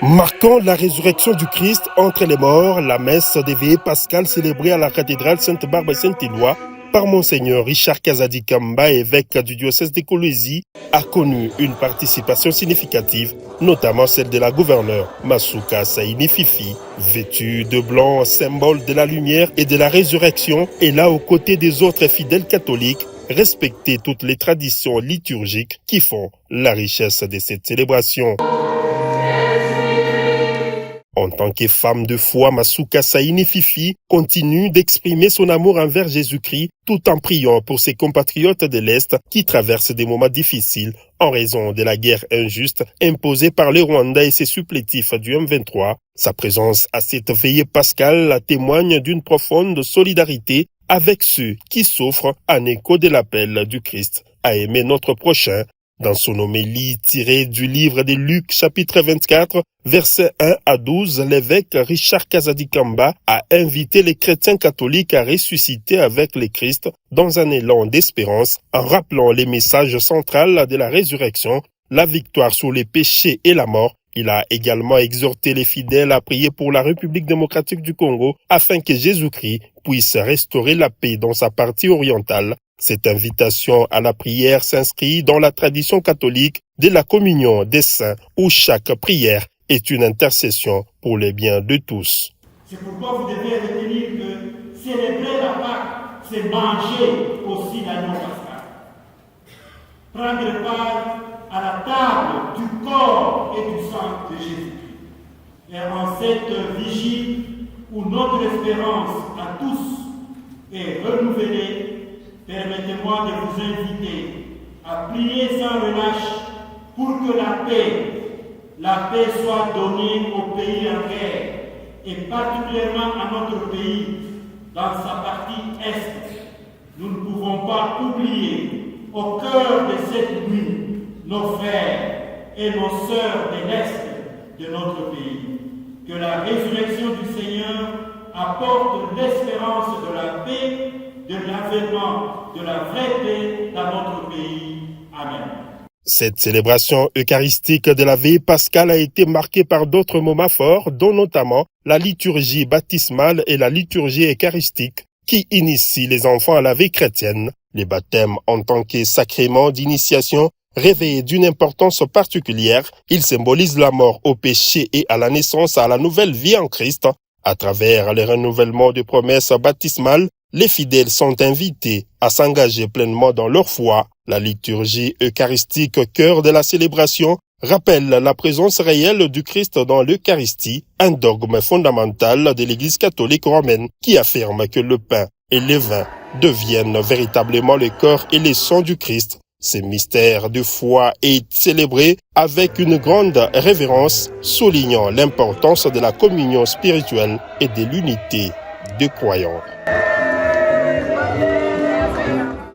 Marquant la résurrection du Christ entre les morts, la messe des veillées pascales célébrée à la cathédrale Sainte-Barbe-Saint-Éloi par Monseigneur Richard Kazadi Kamba, évêque du diocèse d'Ekolozi, a connu une participation significative, notamment celle de la gouverneure Masuka Saini Fifi, vêtue de blanc, symbole de la lumière et de la résurrection, et là aux côtés des autres fidèles catholiques, respecter toutes les traditions liturgiques qui font la richesse de cette célébration. En tant que femme de foi, Masuka Saini Fifi continue d'exprimer son amour envers Jésus-Christ tout en priant pour ses compatriotes de l'Est qui traversent des moments difficiles en raison de la guerre injuste imposée par le Rwanda et ses supplétifs du M23. Sa présence à cette veillée pascale témoigne d'une profonde solidarité avec ceux qui souffrent en écho de l'appel du Christ à aimer notre prochain. Dans son homélie tirée du livre de Luc, chapitre 24, versets 1 à 12, l'évêque Richard Kazadi Kamba a invité les chrétiens catholiques à ressusciter avec le Christ dans un élan d'espérance en rappelant les messages centraux de la résurrection, la victoire sur les péchés et la mort. Il a également exhorté les fidèles à prier pour la République démocratique du Congo afin que Jésus-Christ puisse restaurer la paix dans sa partie orientale. Cette invitation à la prière s'inscrit dans la tradition catholique de la communion des saints où chaque prière est une intercession pour le bien de tous. C'est pourquoi vous devez retenir que célébrer la Pâque, c'est manger aussi l'agneau pascal. Prendre part à la table du corps et du sang de Jésus-Christ. Et en cette vigile où notre espérance à tous est renouvelée, permettez-moi de vous inviter à prier sans relâche pour que la paix soit donnée au pays en guerre et particulièrement à notre pays dans sa partie Est. Nous ne pouvons pas oublier au cœur de cette nuit nos frères et nos sœurs de l'Est de notre pays. Que la résurrection du Seigneur apporte l'espérance de la paix, de l'avènement de la vraie paix dans notre pays. Amen. Cette célébration eucharistique de la veillée pascale a été marquée par d'autres moments forts, dont notamment la liturgie baptismale et la liturgie eucharistique, qui initient les enfants à la vie chrétienne. Les baptêmes en tant que sacrement d'initiation revêt d'une importance particulière. Ils symbolisent la mort au péché et à la naissance à la nouvelle vie en Christ. À travers le renouvellement de promesses baptismales, les fidèles sont invités à s'engager pleinement dans leur foi. La liturgie eucharistique, cœur de la célébration, rappelle la présence réelle du Christ dans l'Eucharistie, un dogme fondamental de l'Église catholique romaine qui affirme que le pain et le vin deviennent véritablement le corps et le sang du Christ. Ce mystère de foi est célébré avec une grande révérence, soulignant l'importance de la communion spirituelle et de l'unité des croyants.